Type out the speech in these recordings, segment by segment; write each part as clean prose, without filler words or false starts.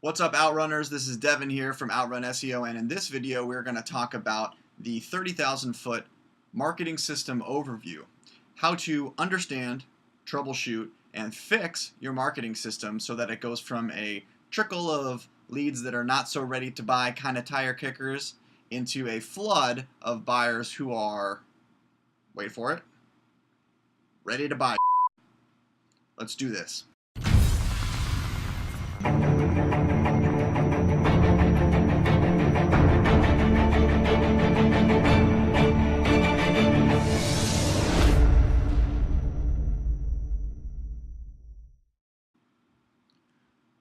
What's up, Outrunners? This is Devin here from Outrun SEO, and in this video we're going to talk about the 30,000 foot marketing system overview. How to understand, troubleshoot, and fix your marketing system so that it goes from a trickle of leads that are not so ready to buy, kind of tire kickers, into a flood of buyers who are, wait for it, ready to buy. Let's do this.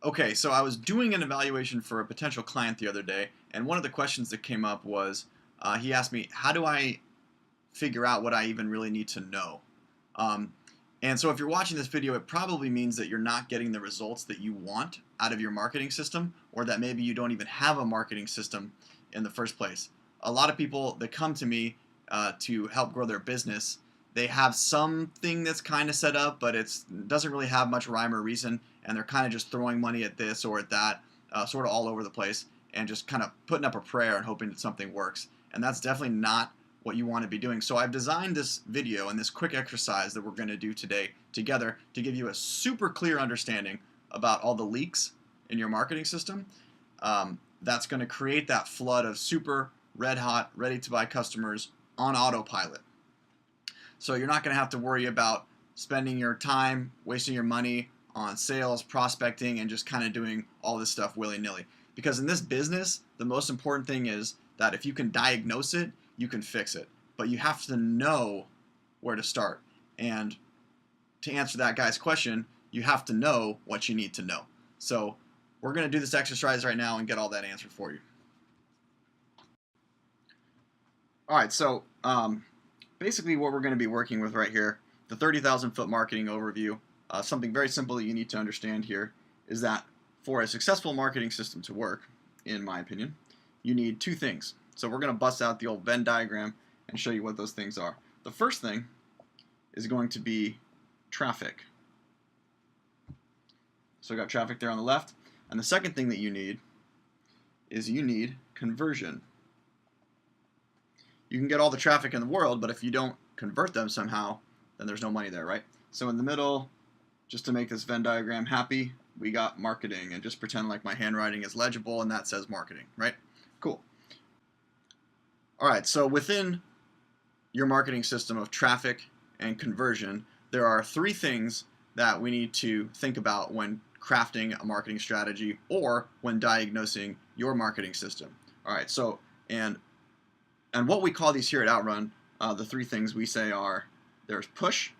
Okay, so I was doing an evaluation for a potential client the other day, and one of the questions that came up was, he asked me, how do I figure out what I even really need to know? And so if you're watching this video, it probably means that you're not getting the results that you want out of your marketing system, or that maybe you don't even have a marketing system in the first place. A lot of people that come to me to help grow their business, they have something that's kind of set up, but it doesn't really have much rhyme or reason, and they're kind of just throwing money at this or at that, sort of all over the place, and just kind of putting up a prayer and hoping that something works. And that's definitely not what you want to be doing. So I've designed this video and this quick exercise that we're going to do today together to give you a super clear understanding about all the leaks in your marketing system. That's going to create that flood of super red hot, ready to buy customers on autopilot. So you're not going to have to worry about spending your time, wasting your money on sales, prospecting, and just kind of doing all this stuff willy-nilly. Because in this business, the most important thing is that if you can diagnose it, you can fix it. But you have to know where to start. And to answer that guy's question, you have to know what you need to know. So we're going to do this exercise right now and get all that answered for you. All right, so basically what we're going to be working with right here, the 30,000 foot marketing overview, something very simple that you need to understand here is that for a successful marketing system to work, in my opinion, you need two things. So we're going to bust out the old Venn diagram and show you what those things are. The first thing is going to be traffic. So we got traffic there on the left. And the second thing that you need is you need conversion. You can get all the traffic in the world, but if you don't convert them somehow, then there's no money there, right? So in the middle, just to make this Venn diagram happy, we got marketing, and just pretend like my handwriting is legible and that says marketing, right? Cool. All right, so within your marketing system of traffic and conversion, there are three things that we need to think about when crafting a marketing strategy or when diagnosing your marketing system. All right, so and what we call these here at Outrun, the three things we say are, there's push,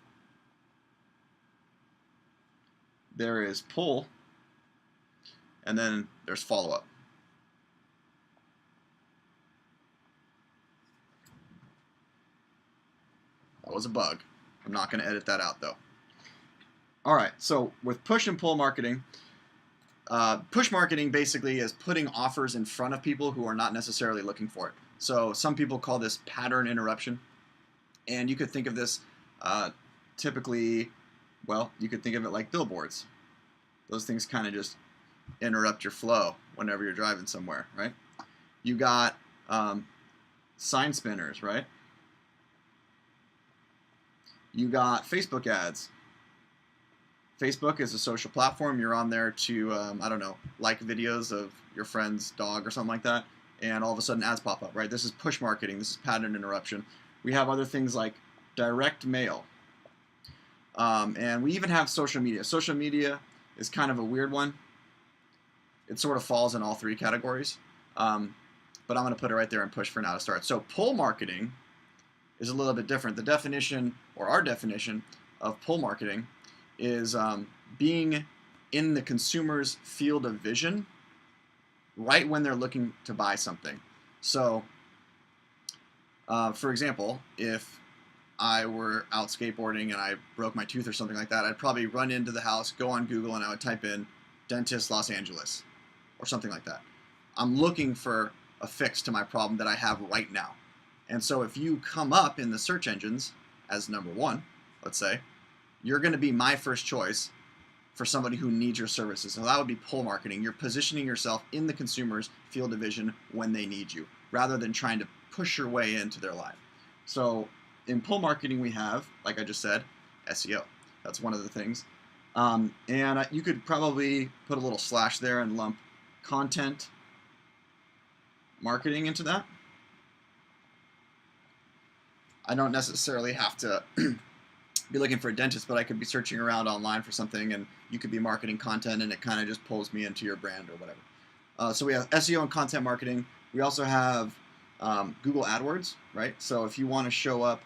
there is pull, and then there's follow-up. That was a bug. I'm not going to edit that out though. All right, so with push and pull marketing, push marketing basically is putting offers in front of people who are not necessarily looking for it. So some people call this pattern interruption, and you could think of this typically, well, you could think of it like billboards. Those things kind of just interrupt your flow whenever you're driving somewhere, right? You got sign spinners, right? You got Facebook ads. Facebook is a social platform. You're on there to, I don't know, like videos of your friend's dog or something like that, and all of a sudden ads pop up, right? This is push marketing. This is pattern interruption. We have other things like direct mail. And we even have social media. Social media is kind of a weird one. It sort of falls in all three categories. But I'm going to put it right there and push for now to start. So pull marketing is a little bit different. The definition, or our definition, of pull marketing is being in the consumer's field of vision right when they're looking to buy something. So, for example, if I were out skateboarding and I broke my tooth or something like that, I'd probably run into the house, go on Google, and I would type in dentist Los Angeles or something like that. I'm looking for a fix to my problem that I have right now. And so if you come up in the search engines as number one, let's say, you're going to be my first choice for somebody who needs your services. So that would be pull marketing. You're positioning yourself in the consumer's field of vision when they need you, rather than trying to push your way into their life. So in pull marketing, we have, like I just said, SEO. That's one of the things. And you could probably put a little slash there and lump content marketing into that. I don't necessarily have to be looking for a dentist, but I could be searching around online for something, and you could be marketing content, and it kind of just pulls me into your brand or whatever. So we have SEO and content marketing. We also have Google AdWords, right? So if you want to show up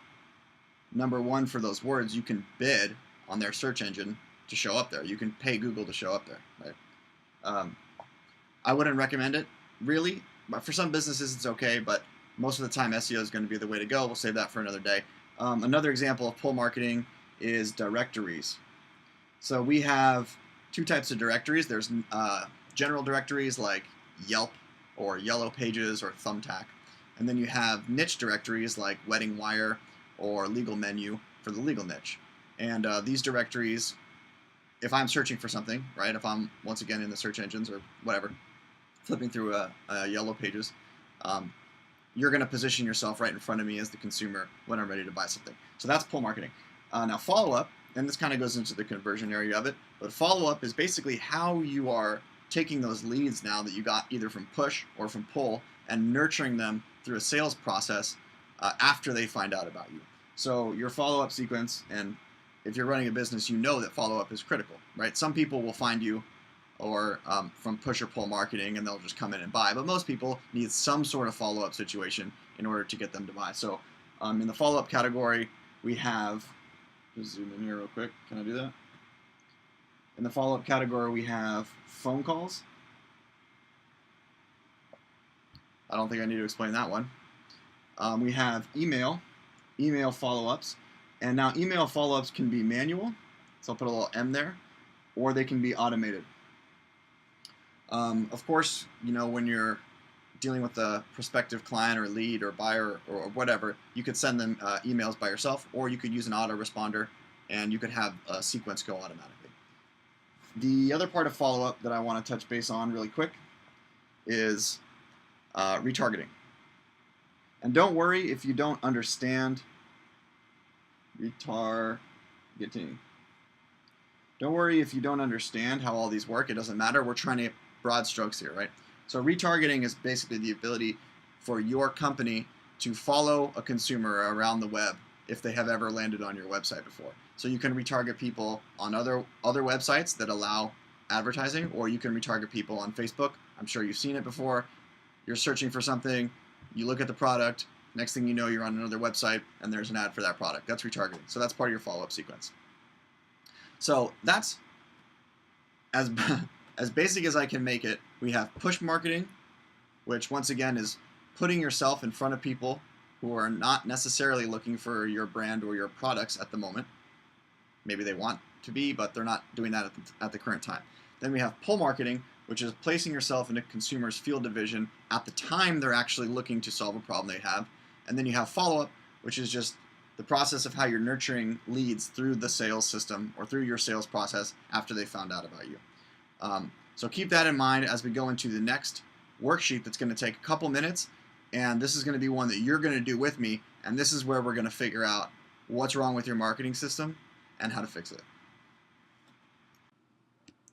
#1 for those words, you can bid on their search engine to show up there. You can pay Google to show up there, right? I wouldn't recommend it, really. But for some businesses, it's okay, but most of the time, SEO is going to be the way to go. We'll save that for another day. Another example of pull marketing is directories. So we have 2 types of directories. There's general directories like Yelp or Yellow Pages or Thumbtack. And then you have niche directories like Wedding Wire or Legal Menu for the legal niche. And these directories, if I'm searching for something, right, if I'm, once again, in the search engines or whatever, flipping through Yellow Pages, you're going to position yourself right in front of me as the consumer when I'm ready to buy something. So that's pull marketing. Now follow-up, and this kind of goes into the conversion area of it, but follow-up is basically how you are taking those leads now that you got either from push or from pull and nurturing them through a sales process after they find out about you. So your follow-up sequence, and if you're running a business, you know that follow-up is critical, right? Some people will find you or from push or pull marketing, and they'll just come in and buy. But most people need some sort of follow-up situation in order to get them to buy. So in the follow-up category, we have, just zoom in here real quick. Can I do that? In the follow-up category, we have phone calls. I don't think I need to explain that one. We have email follow-ups. And now email follow-ups can be manual, so I'll put a little M there, or they can be automated. Of course, you know, when you're dealing with a prospective client or lead or buyer or whatever, you could send them emails by yourself, or you could use an autoresponder, and you could have a sequence go automatically. The other part of follow-up that I want to touch base on really quick is retargeting. And don't worry if you don't understand retargeting. Don't worry if you don't understand how all these work. It doesn't matter. We're trying to get broad strokes here, right? So retargeting is basically the ability for your company to follow a consumer around the web if they have ever landed on your website before. So you can retarget people on other websites that allow advertising, or you can retarget people on Facebook. I'm sure you've seen it before. You're searching for something, you look at the product, next thing you know, you're on another website and there's an ad for that product. That's retargeting. So that's part of your follow-up sequence. So that's as basic as I can make it. We have push marketing, which once again is putting yourself in front of people who are not necessarily looking for your brand or your products at the moment. Maybe they want to be, but they're not doing that at the current time. Then we have pull marketing, which is placing yourself in a consumer's field of vision at the time they're actually looking to solve a problem they have. And then you have follow-up, which is just the process of how you're nurturing leads through the sales system or through your sales process after they found out about you. So keep that in mind as we go into the next worksheet that's going to take a couple minutes, and this is going to be one that you're going to do with me, and this is where we're going to figure out what's wrong with your marketing system and how to fix it.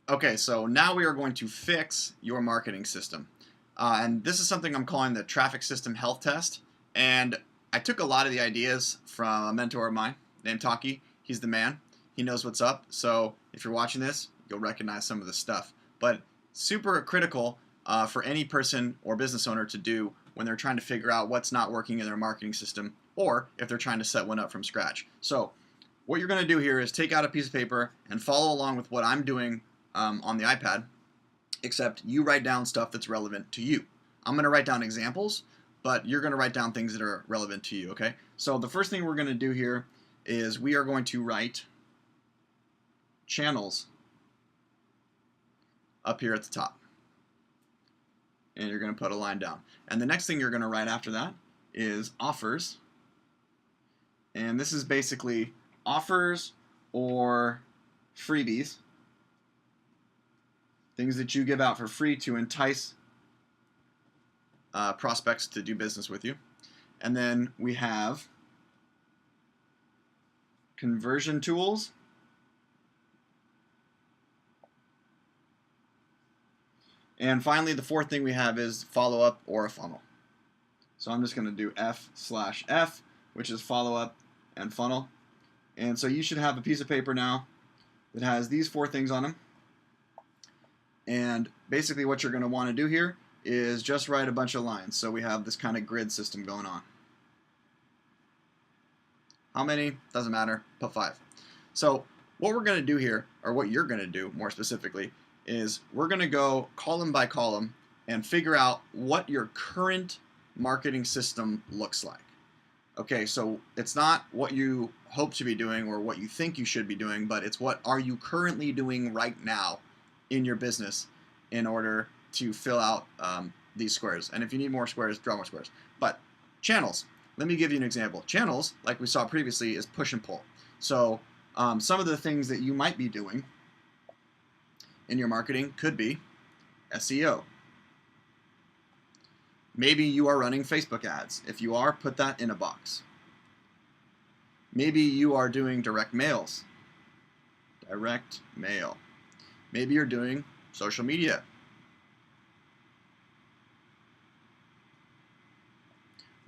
Okay, so now we are going to fix your marketing system. And this is something I'm calling the traffic system health test. And I took a lot of the ideas from a mentor of mine named Taki. He's the man. He knows what's up. So if you're watching this, you'll recognize some of the stuff. But super critical for any person or business owner to do when they're trying to figure out what's not working in their marketing system, or if they're trying to set one up from scratch. So what you're going to do here is take out a piece of paper and follow along with what I'm doing on the iPad, except you write down stuff that's relevant to you. I'm going to write down examples, but you're going to write down things that are relevant to you, okay? So the first thing we're going to do here is we are going to write channels up here at the top. And you're going to put a line down. And the next thing you're going to write after that is offers. And this is basically offers or freebies things that you give out for free to entice prospects to do business with you. And then we have conversion tools. And finally, the fourth thing we have is follow-up or a funnel. So I'm just going to do F/F, which is follow-up and funnel. And so you should have a piece of paper now that has these four things on them. And basically what you're going to want to do here is just write a bunch of lines. So we have this kind of grid system going on. How many? Doesn't matter. Put 5. So what we're going to do here, or what you're going to do more specifically, is we're going to go column by column and figure out what your current marketing system looks like. Okay, so it's not what you hope to be doing or what you think you should be doing, but it's what are you currently doing right now in your business in order to fill out these squares. And if you need more squares, draw more squares. But channels, let me give you an example. Channels, like we saw previously, is push and pull. So some of the things that you might be doing in your marketing could be SEO. Maybe you are running Facebook ads. If you are, put that in a box. Maybe you are doing direct mails. Direct mail. Maybe you're doing social media.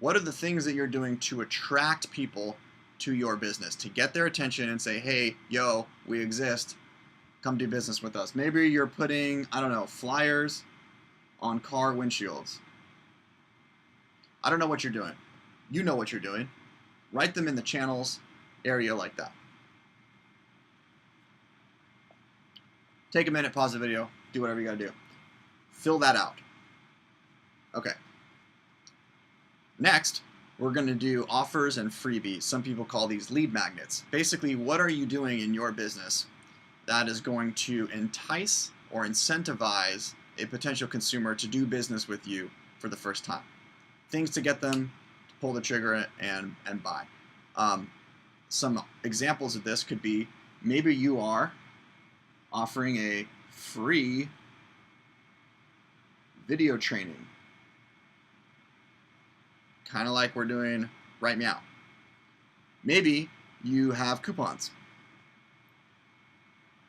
What are the things that you're doing to attract people to your business, to get their attention and say, hey, yo, we exist. Come do business with us. Maybe you're putting, I don't know, flyers on car windshields. I don't know what you're doing. You know what you're doing. Write them in the channels area like that. Take a minute, pause the video, do whatever you gotta do. Fill that out. Okay. Next, we're gonna do offers and freebies. Some people call these lead magnets. Basically, what are you doing in your business that is going to entice or incentivize a potential consumer to do business with you for the first time? Things to get them to pull the trigger and buy. Some examples of this could be, maybe you are offering a free video training, kind of like we're doing Right Meow. Maybe you have coupons,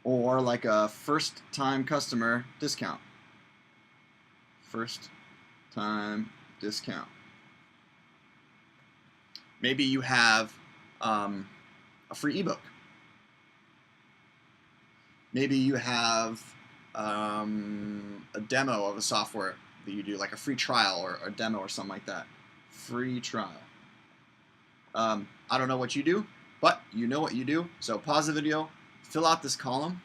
or like a first-time customer discount. First-time discount. Maybe you have a free ebook. Maybe you have a demo of a software that you do, like a free trial or a demo or something like that. Free trial. I don't know what you do, but you know what you do. So pause the video, fill out this column,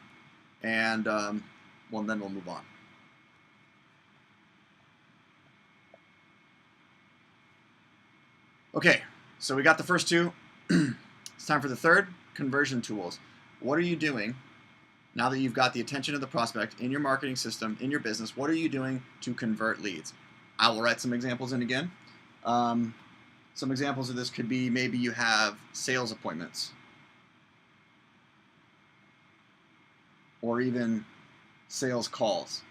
and then we'll move on. Okay, so we got the first two. It's time for the third, conversion tools. What are you doing now that you've got the attention of the prospect in your marketing system, in your business? What are you doing to convert leads? I will write some examples in again. Some examples of this could be, maybe you have sales appointments, or even sales calls.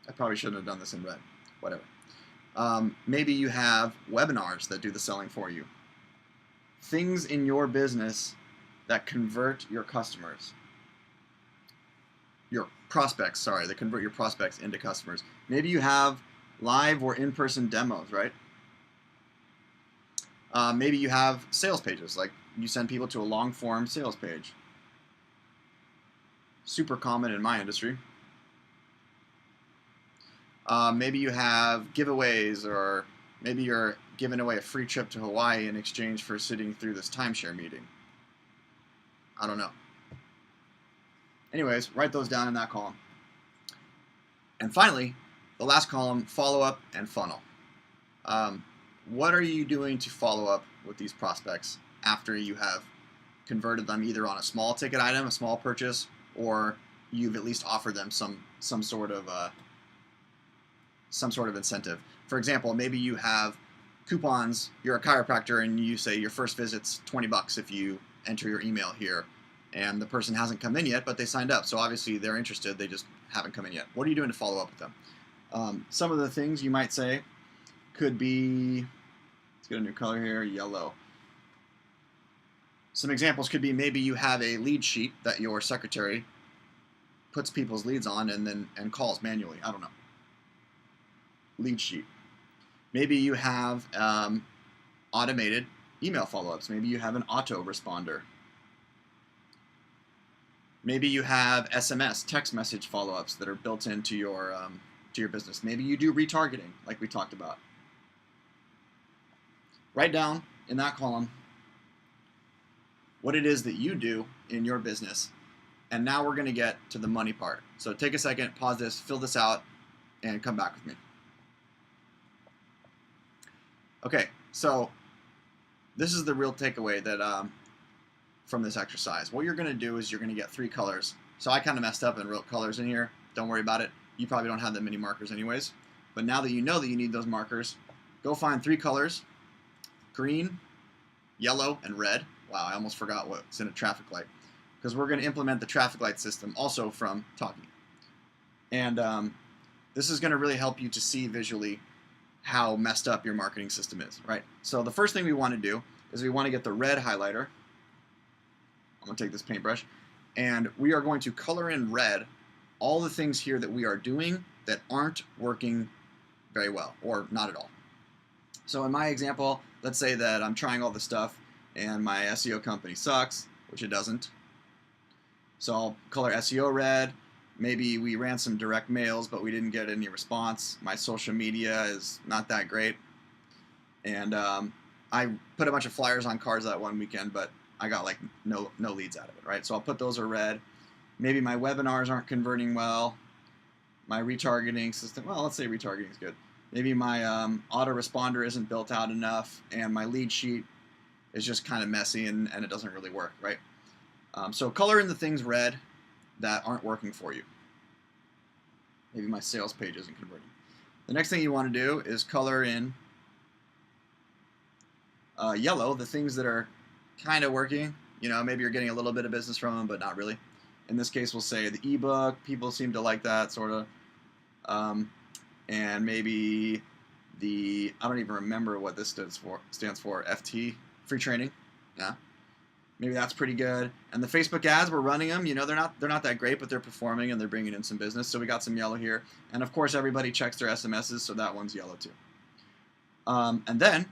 I probably shouldn't have done this in red. Whatever. Maybe you have webinars that do the selling for you. Things in your business that convert your customers. Your prospects, sorry, that convert your prospects into customers. Maybe you have live or in-person demos, right? Maybe you have sales pages, like you send people to a long-form sales page. Super common in my industry. Maybe you have giveaways, or maybe you're giving away a free trip to Hawaii in exchange for sitting through this timeshare meeting. I don't know. Anyways, write those down in that column. And finally, the last column, follow-up and funnel. What are you doing to follow up with these prospects after you have converted them either on a small ticket item, a small purchase, or you've at least offered them some sort of incentive? For example, maybe you have coupons. You're a chiropractor and you say your first visit's $20 if you enter your email here, and the person hasn't come in yet, but they signed up. So obviously they're interested, they just haven't come in yet. What are you doing to follow up with them? Some of the things you might say could be, let's get a new color here, yellow. Some examples could be maybe you have a lead sheet that your secretary puts people's leads on and calls manually. I don't know. Lead sheet. Maybe you have automated email follow-ups. Maybe you have an autoresponder. Maybe you have SMS, text message follow-ups that are built into your business. Maybe you do retargeting, like we talked about. Write down in that column what it is that you do in your business. And now we're going to get to the money part. So take a second, pause this, fill this out, and come back with me. Okay, so this is the real takeaway that from this exercise. What you're going to do is you're going to get 3 colors. So I kind of messed up and wrote colors in here. Don't worry about it. You probably don't have that many markers anyways. But now that you know that you need those markers, go find 3 colors: green, yellow, and red. Wow, I almost forgot what's in a traffic light, because we're going to implement the traffic light system also from talking. And this is going to really help you to see visually how messed up your marketing system is, right? So the first thing we want to do is we want to get the red highlighter. I'm going to take this paintbrush, and we are going to color in red all the things here that we are doing that aren't working very well, or not at all. So in my example, let's say that I'm trying all this stuff and my SEO company sucks, which it doesn't. So I'll color SEO red. Maybe we ran some direct mails, but we didn't get any response. My social media is not that great. And I put a bunch of flyers on cars that one weekend, but I got like no leads out of it, right? So I'll put those are red. Maybe my webinars aren't converting well. My retargeting system, well, let's say retargeting is good. Maybe my autoresponder isn't built out enough, and my lead sheet is just kind of messy and it doesn't really work, right? So color in the things red that aren't working for you. Maybe my sales page isn't converting. The next thing you want to do is color in yellow the things that are kind of working. You know, maybe you're getting a little bit of business from them, but not really. In this case, we'll say the ebook. People seem to like that, sort of. And maybe the, I don't even remember what this stands for, FT, free training. Yeah. Maybe that's pretty good. And the Facebook ads, we're running them. You know, they're not that great, but they're performing and they're bringing in some business. So we got some yellow here. And of course, everybody checks their SMSs, so that one's yellow too. And then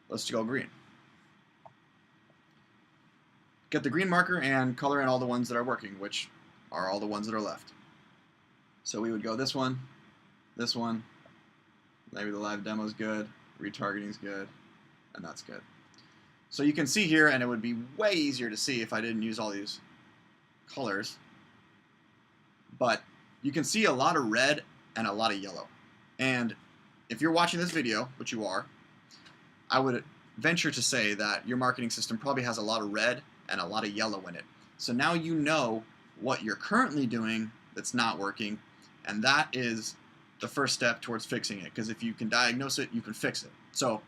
let's go green. Get the green marker and color in all the ones that are working, which are all the ones that are left. So we would go this one, maybe the live demo is good, retargeting is good, and that's good. So you can see here, and it would be way easier to see if I didn't use all these colors, but you can see a lot of red and a lot of yellow. And if you're watching this video, which you are, I would venture to say that your marketing system probably has a lot of red and a lot of yellow in it. So now you know what you're currently doing that's not working, and that is the first step towards fixing it, because if you can diagnose it, you can fix it. So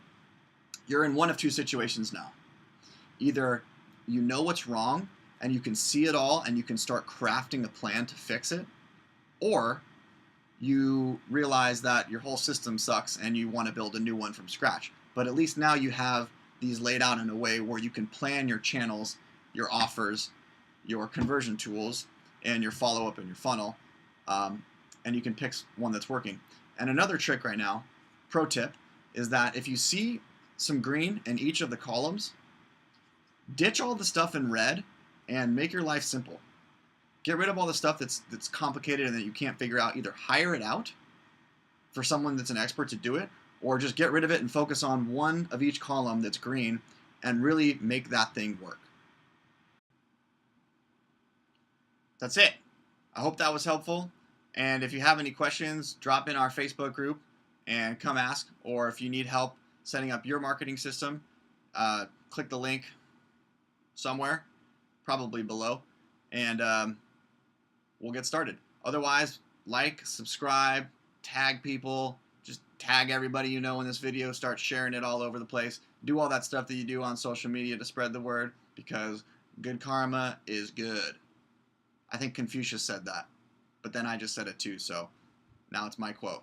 you're in one of 2 situations now. Either you know what's wrong and you can see it all and you can start crafting a plan to fix it, or you realize that your whole system sucks and you want to build a new one from scratch. But at least now you have these laid out in a way where you can plan your channels, your offers, your conversion tools, and your follow-up and your funnel, and you can pick one that's working. And another trick right now, pro tip, is that if you see some green in each of the columns, ditch all the stuff in red and make your life simple. Get rid of all the stuff that's complicated and that you can't figure out. Either hire it out for someone that's an expert to do it, or just get rid of it and focus on one of each column that's green and really make that thing work. That's it. I hope that was helpful. And if you have any questions, drop in our Facebook group and come ask. Or if you need help setting up your marketing system, click the link somewhere, probably below, and we'll get started. Otherwise, like, subscribe, tag people, just tag everybody you know in this video, start sharing it all over the place. Do all that stuff that you do on social media to spread the word, because Good karma is good. I think Confucius said that, but then I just said it too, so now it's my quote.